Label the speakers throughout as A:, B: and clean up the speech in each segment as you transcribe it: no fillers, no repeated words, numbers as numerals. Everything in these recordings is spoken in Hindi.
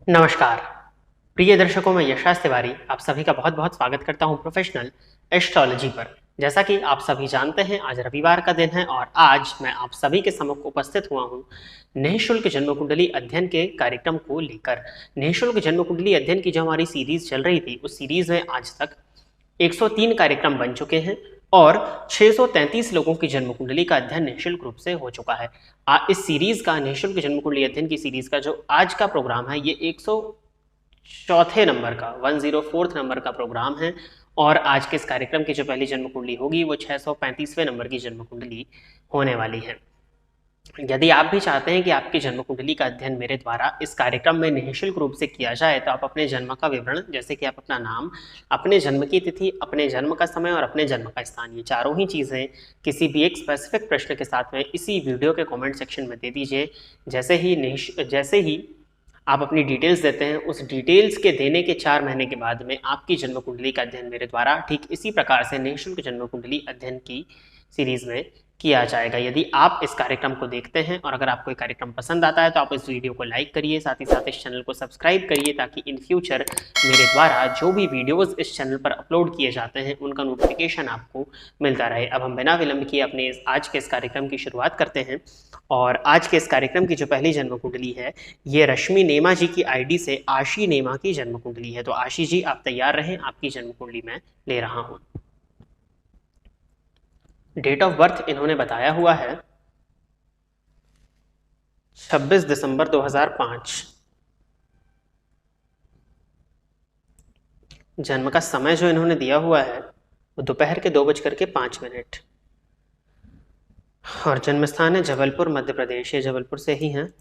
A: नमस्कार प्रिय दर्शकों, मैं यशराज तिवारी आप सभी का बहुत बहुत स्वागत करता हूं प्रोफेशनल एस्ट्रोलॉजी पर। जैसा कि आप सभी जानते हैं, आज रविवार का दिन है और आज मैं आप सभी के सम्मुख उपस्थित हुआ हूं निःशुल्क जन्म कुंडली अध्ययन के कार्यक्रम को लेकर। निःशुल्क जन्म कुंडली अध्ययन की जो हमारी सीरीज चल रही थी, उस सीरीज में आज तक 103 कार्यक्रम बन चुके हैं और 633 लोगों की जन्म कुंडली का अध्ययन निःशुल्क रूप से हो चुका है। इस सीरीज का, निःशुल्क जन्म कुंडली अध्ययन की सीरीज का जो आज का प्रोग्राम है, ये 104 नंबर का 104 नंबर का प्रोग्राम है और आज के इस कार्यक्रम की जो पहली जन्म कुंडली होगी वो 635वें नंबर की जन्म कुंडली होने वाली है। यदि आप भी चाहते हैं कि आपकी जन्म कुंडली का अध्ययन मेरे द्वारा इस कार्यक्रम में निःशुल्क रूप से किया जाए, तो आप अपने जन्म का विवरण, जैसे कि आप अपना नाम, अपने जन्म की तिथि, अपने जन्म का समय और अपने जन्म का स्थान, ये चारों ही चीज़ें किसी भी एक स्पेसिफिक प्रश्न के साथ में इसी वीडियो के कमेंट सेक्शन में दे दीजिए। जैसे ही आप अपनी डिटेल्स देते हैं, उस डिटेल्स के देने के 4 महीने के बाद में आपकी जन्म कुंडली का अध्ययन मेरे द्वारा ठीक इसी प्रकार से निःशुल्क जन्म कुंडली अध्ययन की सीरीज में किया जाएगा। यदि आप इस कार्यक्रम को देखते हैं और अगर आपको ये कार्यक्रम पसंद आता है तो आप इस वीडियो को लाइक करिए, साथ ही साथ इस चैनल को सब्सक्राइब करिए, ताकि इन फ्यूचर मेरे द्वारा जो भी वीडियोस इस चैनल पर अपलोड किए जाते हैं उनका नोटिफिकेशन आपको मिलता रहे। अब हम बिना विलंब किए अपने आज के इस कार्यक्रम की शुरुआत करते हैं और आज के इस कार्यक्रम की जो पहली जन्म कुंडली है, ये रश्मि नेमा जी की आईडी से आशी नेमा की जन्म कुंडली है। तो आशी जी, आप तैयार रहें, आपकी जन्म कुंडली मैं ले रहा हूं। डेट ऑफ बर्थ इन्होंने बताया हुआ है 26 दिसंबर 2005। जन्म का समय जो इन्होंने दिया हुआ है वो दोपहर के 2:05 और जन्म स्थान है जबलपुर, मध्य प्रदेश। ये जबलपुर से ही हैं।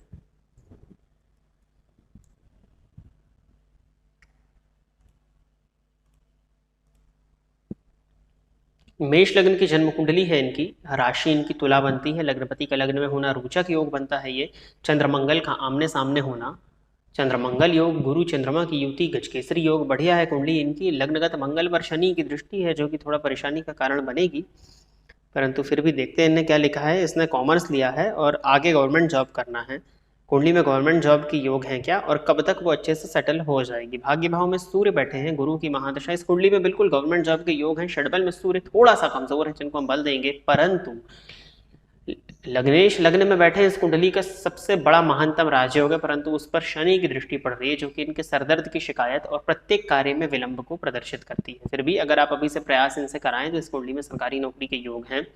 A: मेष लग्न की जन्म कुंडली है इनकी। राशि इनकी तुला बनती है। लग्नपति का लग्न में होना रोचक योग बनता है। ये चंद्रमंगल का आमने सामने होना, चंद्रमंगल योग, गुरु चंद्रमा की युति, गजकेसरी योग बढ़िया है कुंडली इनकी। लग्नगत मंगल पर शनि की दृष्टि है, जो कि थोड़ा परेशानी का कारण बनेगी, परंतु फिर भी देखते हैं इन्हें क्या लिखा है। इसने कॉमर्स लिया है और आगे गवर्नमेंट जॉब करना है। कुंडली में गवर्नमेंट जॉब की योग है क्या और कब तक वो अच्छे से सेटल हो जाएगी। भाग्य भाव में सूर्य बैठे हैं, गुरु की महादशा इस कुंडली में बिल्कुल गवर्नमेंट जॉब के योग हैं। षडबल में सूर्य थोड़ा सा कमजोर है, जिनको हम बल देंगे, परंतु लग्नेश लग्न में बैठे हैं। इस कुंडली का सबसे बड़ा महानतम राजयोग है, परंतु उस पर शनि की दृष्टि पड़ रही है, जो कि इनके सरदर्द की शिकायत और प्रत्येक कार्य में विलंब को प्रदर्शित करती है। फिर भी अगर आप अभी से प्रयास इनसे कराएं तो इस कुंडली में सरकारी नौकरी के योग हैं।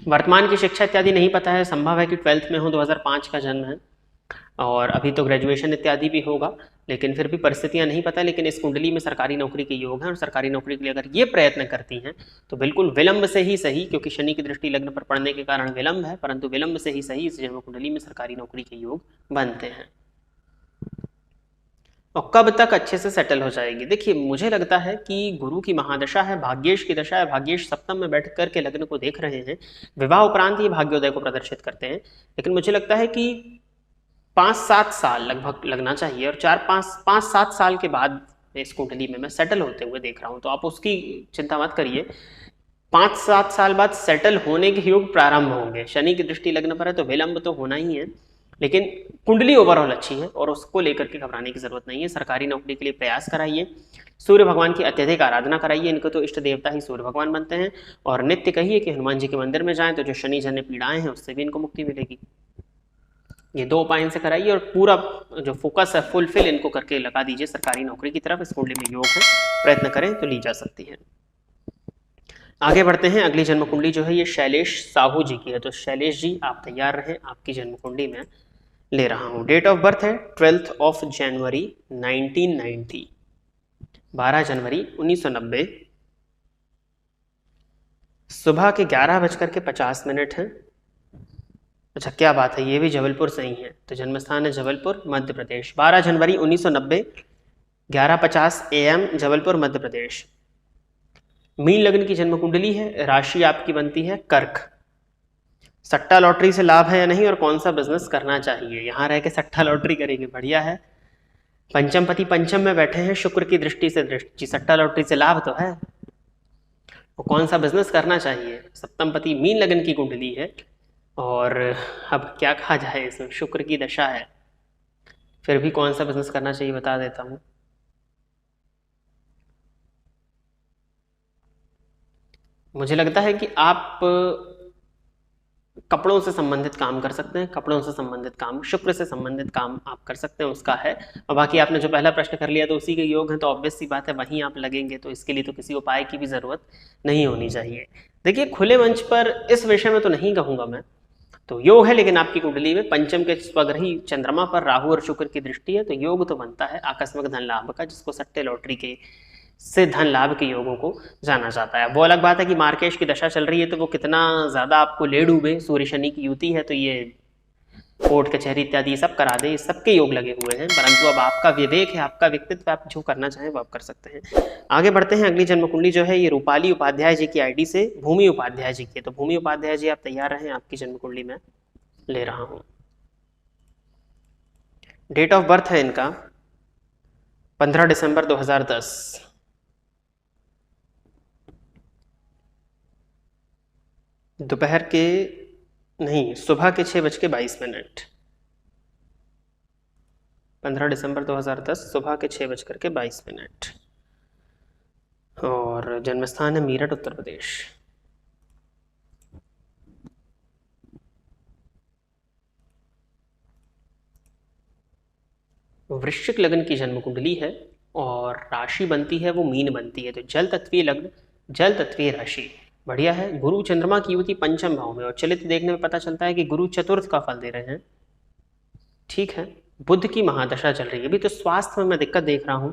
A: वर्तमान की शिक्षा इत्यादि नहीं पता है, संभव है कि 12th में हो, 2005 का जन्म है और अभी तो ग्रेजुएशन इत्यादि भी होगा, लेकिन फिर भी परिस्थितियां नहीं पता। लेकिन इस कुंडली में सरकारी नौकरी के योग हैं और सरकारी नौकरी के लिए अगर ये प्रयत्न करती हैं तो बिल्कुल विलंब से ही सही, क्योंकि शनि की दृष्टि लग्न पर पड़ने के कारण विलंब है, परंतु विलंब से ही सही इस जन्म कुंडली में सरकारी नौकरी के योग बनते हैं। और कब तक अच्छे से सेटल हो जाएगी? देखिए, मुझे लगता है कि गुरु की महादशा है, भाग्येश की दशा है, भाग्येश सप्तम में बैठ करके लग्न को देख रहे हैं। विवाह उपरांत ये भाग्योदय को प्रदर्शित करते हैं, लेकिन मुझे लगता है कि 5-7 साल लगभग लगना चाहिए और 5-7 साल के बाद इस कुंडली में मैं सेटल होते हुए देख रहा हूं, तो आप उसकी चिंता मत करिए। 5-7 साल बाद सेटल होने के योग प्रारंभ होंगे। शनि की दृष्टि लग्न पर है तो विलंब तो होना ही है, लेकिन कुंडली ओवरऑल अच्छी है और उसको लेकर के घबराने की जरूरत नहीं है। सरकारी नौकरी के लिए प्रयास कराइए, सूर्य भगवान की अत्यधिक आराधना कराइए, इनको तो इष्ट देवता ही सूर्य भगवान बनते हैं। और नित्य कहिए कि हनुमान जी के मंदिर में जाएं तो जो शनि जन्य पीड़ाएं हैं उससे भी इनको मुक्ति मिलेगी। ये 2 उपाय इनसे कराइए और पूरा जो फोकस है फुलफिल इनको करके लगा दीजिए सरकारी नौकरी की तरफ। इस कुंडली में योग है, प्रयत्न करें तो ली जा सकती है। आगे बढ़ते हैं। अगली जन्म कुंडली जो है ये शैलेश साहू जी की है। तो शैलेश जी, आप तैयार रहें, आपकी जन्म कुंडली में ले रहा हूं। डेट ऑफ बर्थ है 12 जनवरी 1990, 12 जनवरी 1990। सुबह के 11:50 है। अच्छा, क्या बात है, ये भी जबलपुर से ही है। तो जन्म स्थान है जबलपुर, मध्य प्रदेश। 12 जनवरी 1990, 11:50 AM, जबलपुर, मध्य प्रदेश। मीन लग्न की जन्म कुंडली है। राशि आपकी बनती है कर्क। सट्टा लॉटरी से लाभ है या नहीं और कौन सा बिजनेस करना चाहिए? यहाँ रह के सट्टा लॉटरी करेंगे, बढ़िया है। पंचम पति पंचम में बैठे हैं, शुक्र की दृष्टि से दृष्टि, सट्टा लॉटरी से लाभ तो है। वो कौन सा बिजनेस करना चाहिए? सप्तम पति मीन लग्न की कुंडली है और अब क्या कहा जाए, इसमें शुक्र की दशा है। फिर भी कौन सा बिजनेस करना चाहिए बता देता हूँ। मुझे लगता है कि आप कपड़ों से संबंधित काम कर सकते हैं, कपड़ों से संबंधित काम, शुक्र से संबंधित काम आप कर सकते हैं, उसका है। और बाकी आपने जो पहला प्रश्न कर लिया तो उसी के योग है, तो ऑब्वियस सी बात है वहीं आप लगेंगे, तो इसके लिए तो किसी उपाय की भी जरूरत नहीं होनी चाहिए। देखिए खुले मंच पर इस विषय में तो नहीं कहूंगा मैं, तो योग है, लेकिन आपकी कुंडली में पंचम के स्वग्रही चंद्रमा पर राहु और शुक्र की दृष्टि है, तो योग तो बनता है आकस्मिक धन लाभ का, जिसको सट्टे लॉटरी के से धन लाभ के योगों को जाना जाता है। वो अलग बात है कि मार्केश की दशा चल रही है तो वो कितना ज्यादा आपको ले डूबे, सूर्य शनि की युति है तो ये कोर्ट कचहरी इत्यादि सब करा दे, सबके योग लगे हुए हैं, परंतु अब आपका विवेक है, आपका व्यक्तित्व, आप जो करना चाहें वो आप कर सकते हैं। आगे बढ़ते हैं। अगली जन्म कुंडली जो है ये रूपाली उपाध्याय जी की आईडी से भूमि उपाध्याय जी की, तो भूमि उपाध्याय जी आप तैयार रहें, आपकी जन्म कुंडली में ले रहा हूं। डेट ऑफ बर्थ है इनका 15 दिसंबर 2010। दोपहर के नहीं, सुबह के 6:22। 15 दिसंबर 2010 सुबह के 6:22। और जन्म स्थान है मीरठ, उत्तर प्रदेश। वृश्चिक लग्न की जन्म कुंडली है और राशि बनती है वो मीन बनती है, तो जल तत्वीय लग्न, जल तत्वीय राशि, बढ़िया है। गुरु चंद्रमा की युति पंचम भाव में, और चलित देखने में पता चलता है कि गुरु चतुर्थ का फल दे रहे हैं, ठीक है। बुध की महादशा चल रही है अभी, तो स्वास्थ्य में मैं दिक्कत देख रहा हूं।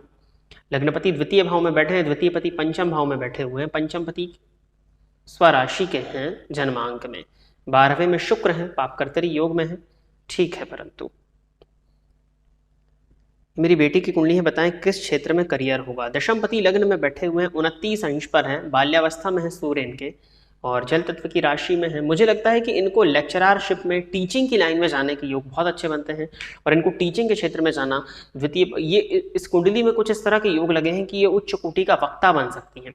A: लग्नपति द्वितीय भाव में बैठे हैं, द्वितीय पति पंचम भाव में बैठे हुए हैं, पंचम पति स्वराशि के हैं जन्मांक में, 12वें में शुक्र है, पापकर्तरी योग में है, ठीक है। परंतु मेरी बेटी की कुंडली है, बताएं किस क्षेत्र में करियर होगा। दशमपति लग्न में बैठे हुए हैं, 29 अंश पर हैं, बाल्यावस्था में है सूर्य इनके, और जल तत्व की राशि में है। मुझे लगता है कि इनको लेक्चररशिप में, टीचिंग की लाइन में जाने के योग बहुत अच्छे बनते हैं, और इनको टीचिंग के क्षेत्र में जाना द्वितीय, ये इस कुंडली में कुछ इस तरह के योग लगे हैं कि ये उच्च कोटि का वक्ता बन सकती हैं।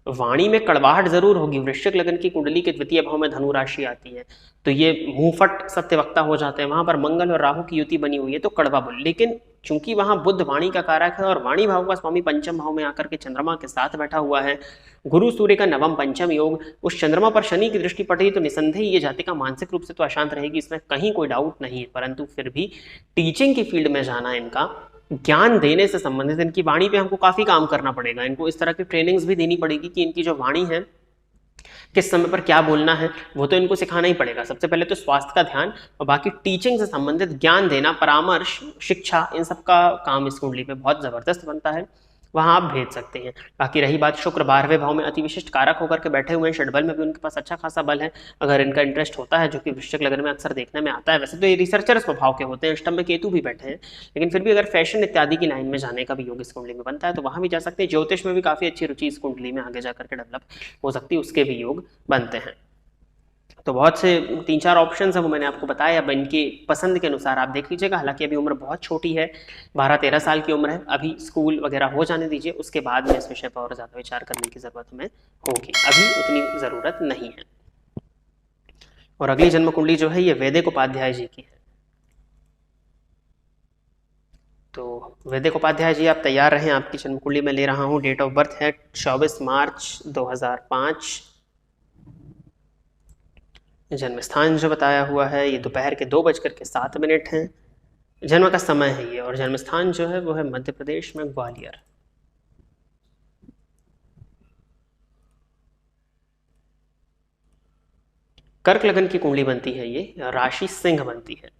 A: वाणी में कड़वाहट जरूर होगी, वृश्चिक लगन की कुंडली के द्वितीय भाव में धनु राशि आती है, तो ये मुंहफट सत्यवक्ता हो जाते हैं। वहां पर मंगल और राहु की युति बनी हुई है तो कड़वा बोल, लेकिन चूंकि वहां बुध वाणी का कारक है और वाणी भाव का स्वामी पंचम भाव में आकर के चंद्रमा के साथ बैठा हुआ है, गुरु सूर्य का नवम पंचम योग, उस चंद्रमा पर शनि की दृष्टि पड़ रही, तो निसंदेह ये जातिका मानसिक रूप से तो अशांत रहेगी, इसमें कहीं कोई डाउट नहीं है। परंतु फिर भी टीचिंग की फील्ड में जाना, इनका ज्ञान देने से संबंधित, इनकी वाणी पे हमको काफी काम करना पड़ेगा, इनको इस तरह की ट्रेनिंग्स भी देनी पड़ेगी कि इनकी जो वाणी है किस समय पर क्या बोलना है, वो तो इनको सिखाना ही पड़ेगा। सबसे पहले तो स्वास्थ्य का ध्यान, और बाकी टीचिंग से संबंधित ज्ञान देना, परामर्श, शिक्षा, इन सब का काम इस कुंडली पे बहुत जबरदस्त बनता है, वहां आप भेज सकते हैं। बाकी रही बात, शुक्र 12वें भाव में अति विशिष्ट कारक होकर के बैठे हुए हैं, षडबल में भी उनके पास अच्छा खासा बल है, अगर इनका इंटरेस्ट होता है, जो कि वृश्चिक लग्न में अक्सर देखने में आता है। वैसे तो ये रिसर्चर स्वभाव के होते हैं, अष्टम में केतु भी बैठे हैं, लेकिन फिर भी अगर फैशन इत्यादि की लाइन में जाने का भी योग इस कुंडली में बनता है तो वहां भी जा सकते हैं। ज्योतिष में भी काफी अच्छी रुचि इस कुंडली में आगे जाकर के डेवलप हो सकती है, उसके भी योग बनते हैं। तो बहुत से 3-4 ऑप्शन है वो मैंने आपको बताया, अब इनकी पसंद के अनुसार आप देख लीजिएगा। हालांकि अभी उम्र बहुत छोटी है, 12-13 साल की उम्र है, अभी स्कूल वगैरह हो जाने दीजिए, उसके बाद में इस विषय पर और ज़्यादा विचार करने की ज़रूरत हमें होगी, अभी उतनी ज़रूरत नहीं है। और अगली जन्म कुंडली जो है ये वैदिक उपाध्याय जी की है, तो वैदिक उपाध्याय जी आप तैयार रहें, आपकी जन्म कुंडली में ले रहा हूँ। डेट ऑफ बर्थ है 24 मार्च 2005। जन्म स्थान जो बताया हुआ है ये दोपहर के 2:07 है, जन्म का समय है ये, और जन्म स्थान जो है वो है मध्य प्रदेश में ग्वालियर। कर्क लगन की कुंडली बनती है ये, राशि सिंह बनती है।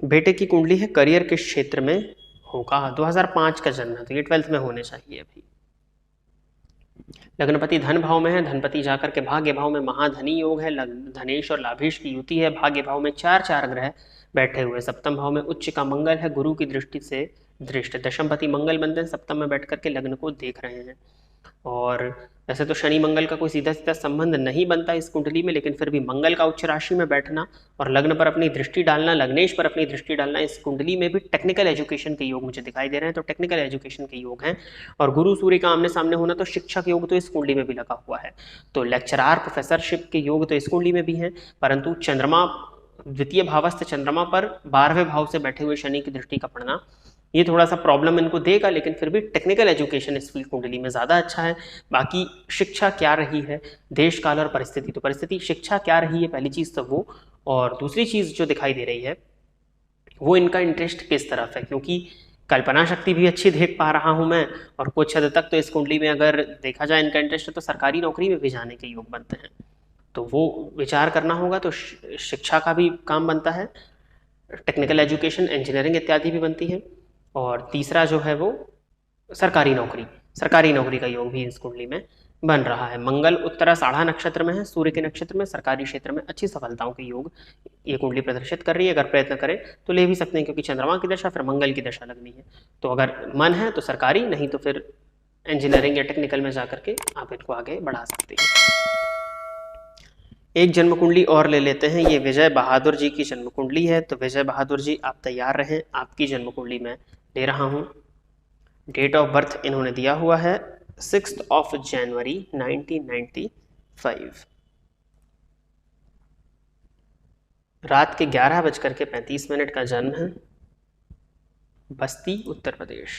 A: बेटे की कुंडली है, करियर किस क्षेत्र में होगा, 2005 का जन्म है, तो ये 12th में होने चाहिए अभी। लग्नपति धन भाव में है, धनपति जाकर के भाग्य भाव में, महाधनी योग है, धनेश और लाभेश की युति है, भाग्य भाव में 4 ग्रह बैठे हुए, सप्तम भाव में उच्च का मंगल है, गुरु की दृष्टि से दृष्ट, दशमपति मंगल बनते हैं, सप्तम में बैठ करके लग्न को देख रहे हैं। और वैसे तो शनि मंगल का कोई सीधा सीधा संबंध नहीं बनता इस कुंडली में, लेकिन फिर भी मंगल का उच्च राशि में बैठना और लग्न पर अपनी दृष्टि डालना, लग्नेश पर अपनी दृष्टि डालना, इस कुंडली में भी टेक्निकल एजुकेशन के योग मुझे दिखाई दे रहे हैं, तो टेक्निकल एजुकेशन के योग हैं। और गुरु सूर्य का आमने सामने होना, तो शिक्षा के योग तो इस कुंडली में भी लगा हुआ है, तो लेक्चरार प्रोफेसरशिप के योग तो इस कुंडली में भी हैं। परंतु चंद्रमा द्वितीय भावस्थ चंद्रमा पर 12वें भाव से बैठे हुए शनि की दृष्टि का पड़ना, ये थोड़ा सा प्रॉब्लम इनको देगा, लेकिन फिर भी टेक्निकल एजुकेशन इस फील्ड कुंडली में ज़्यादा अच्छा है। बाकी शिक्षा क्या रही है, देश काल और परिस्थिति, तो परिस्थिति शिक्षा क्या रही है पहली चीज़ तो वो, और दूसरी चीज़ जो दिखाई दे रही है वो इनका इंटरेस्ट किस तरफ है, क्योंकि कल्पना शक्ति भी अच्छी देख पा रहा हूं मैं, और कुछ हद तक तो इस कुंडली में अगर देखा जाए इनका इंटरेस्ट है तो सरकारी नौकरी में भी जाने के योग बनते हैं, तो वो विचार करना होगा। तो शिक्षा का भी काम बनता है, टेक्निकल एजुकेशन, इंजीनियरिंग इत्यादि भी बनती है, और तीसरा जो है वो सरकारी नौकरी का योग भी इस कुंडली में बन रहा है। मंगल उत्तराषाढ़ा नक्षत्र में है, सूर्य के नक्षत्र में, सरकारी क्षेत्र में अच्छी सफलताओं के योग ये कुंडली प्रदर्शित कर रही है। अगर प्रयत्न करें तो ले भी सकते हैं, क्योंकि चंद्रमा की दशा फिर मंगल की दशा लगनी है, तो अगर मन है तो सरकारी, नहीं तो फिर इंजीनियरिंग या टेक्निकल में जाकर के आप इनको आगे बढ़ा सकते हैं। एक जन्म कुंडली और ले लेते हैं, ये विजय बहादुर जी की जन्म कुंडली है। तो विजय बहादुर जी आप तैयार रहें, आपकी जन्म कुंडली मैं ले रहा हूँ। डेट ऑफ बर्थ इन्होंने दिया हुआ है 6 जनवरी 1995, रात के 11:35 का जन्म है, बस्ती उत्तर प्रदेश।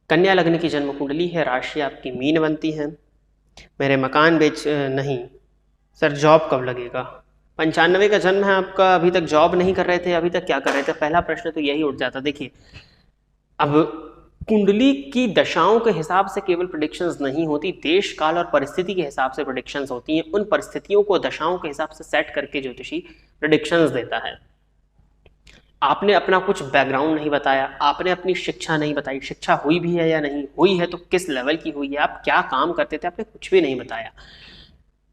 A: कन्या लग्न की जन्म कुंडली है, राशि आपकी मीन बनती है। मेरे मकान बेच नहीं सर, जॉब कब लगेगा? 95 का जन्म है आपका, अभी तक जॉब नहीं कर रहे थे, अभी तक क्या कर रहे थे? पहला प्रश्न तो यही उठ जाता। देखिए, अब कुंडली की दशाओं के हिसाब से केवल प्रेडिक्शंस नहीं होती, देश काल और परिस्थिति के हिसाब से प्रेडिक्शंस होती हैं। उन परिस्थितियों को दशाओं के हिसाब से सेट करके ज्योतिषी प्रेडिक्शंस देता है। आपने अपना कुछ बैकग्राउंड नहीं बताया, आपने अपनी शिक्षा नहीं बताई, शिक्षा हुई भी है या नहीं हुई है तो किस लेवल की हुई है, आप क्या काम करते थे, आपने कुछ भी नहीं बताया।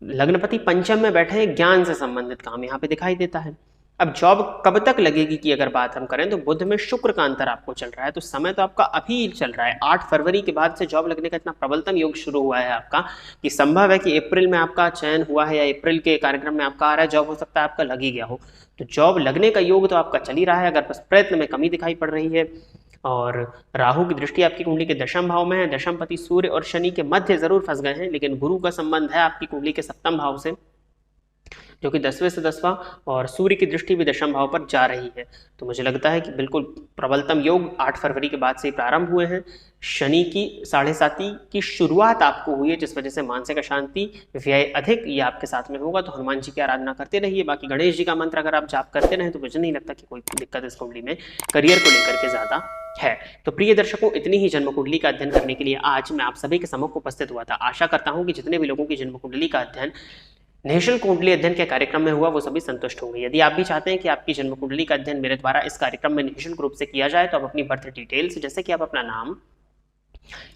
A: लग्नपति पंचम में बैठे हैं, ज्ञान से संबंधित काम यहाँ पे दिखाई देता है। अब जॉब कब तक लगेगी की अगर बात हम करें तो बुध में शुक्र का अंतर आपको चल रहा है, तो समय तो आपका अभी चल रहा है। 8 फरवरी के बाद से जॉब लगने का इतना प्रबलतम योग शुरू हुआ है आपका कि संभव है कि अप्रैल में आपका चयन हुआ है या अप्रैल के कार्यक्रम में आपका आ रहा है जॉब, हो सकता है आपका लग ही गया हो। तो जॉब लगने का योग तो आपका चल ही रहा है, अगर बस प्रयत्न में कमी दिखाई पड़ रही है। और राहु की दृष्टि आपकी कुंडली के दशम भाव में है, दशमपति सूर्य और शनि के मध्य जरूर फंस गए हैं, लेकिन गुरु का संबंध है आपकी कुंडली के सप्तम भाव से, जो कि 10वें से 10वां, और सूर्य की दृष्टि भी दशम भाव पर जा रही है। तो मुझे लगता है कि बिल्कुल प्रबलतम योग 8 फरवरी के बाद से ही प्रारंभ हुए हैं। शनि की 7.5 की शुरुआत आपको हुई है, जिस वजह से मानसिक अशांति, व्यय अधिक, ये आपके साथ में होगा। तो हनुमान जी की आराधना करते रहिए। बाकी गणेश जी का मंत्र अगर आप जाप करते रहें तो मुझे नहीं लगता कि कोई दिक्कत इस कुंडली में करियर को लेकर के ज्यादा है। तो प्रिय दर्शकों, इतनी ही जन्म कुंडली का अध्ययन करने के लिए आज मैं आप सभी के सम्मुख उपस्थित हुआ था। आशा करता हूं कि जितने भी लोगों की जन्म कुंडली का अध्ययन निःशुल्क कुंडली अध्ययन के कार्यक्रम में हुआ वो सभी संतुष्ट होंगे। यदि आप भी चाहते हैं कि आपकी जन्म कुंडली का अध्ययन मेरे द्वारा इस कार्यक्रम में निःशुल्क रूप से किया जाए, तो आप अपनी बर्थ डिटेल्स, जैसे कि आप अपना नाम,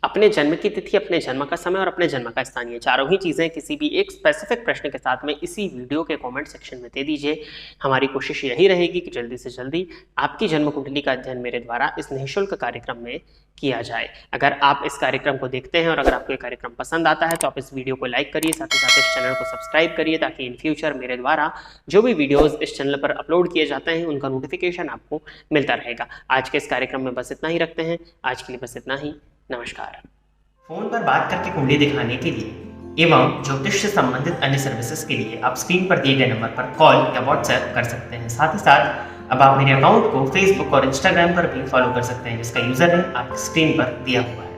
A: अपने जन्म की तिथि, अपने जन्म का समय और अपने जन्म का स्थान, ये चारों ही चीजें किसी भी एक स्पेसिफिक प्रश्न के साथ में इसी वीडियो के कमेंट सेक्शन में दे दीजिए। हमारी कोशिश यही रहेगी कि जल्दी से जल्दी आपकी जन्म कुंडली का अध्ययन मेरे द्वारा इस निःशुल्क कार्यक्रम में किया जाए। अगर आप इस कार्यक्रम को देखते हैं और अगर आपको ये कार्यक्रम पसंद आता है तो आप इस वीडियो को लाइक करिए, साथ ही साथ इस चैनल को सब्सक्राइब करिए, ताकि इन फ्यूचर मेरे द्वारा जो भी वीडियोस इस चैनल पर अपलोड किए जाते हैं उनका नोटिफिकेशन आपको मिलता रहेगा। आज के इस कार्यक्रम में बस इतना ही रखते हैं। आज के लिए बस इतना ही। नमस्कार। फोन पर बात करके कुंडली दिखाने के लिए एवं ज्योतिष से संबंधित अन्य सर्विसेज के लिए आप स्क्रीन पर दिए गए नंबर पर कॉल या व्हाट्सएप कर सकते हैं। साथ ही साथ अब आप मेरे अकाउंट को फेसबुक और इंस्टाग्राम पर भी फॉलो कर सकते हैं, जिसका यूजर नेम आपकी स्क्रीन पर दिया हुआ है।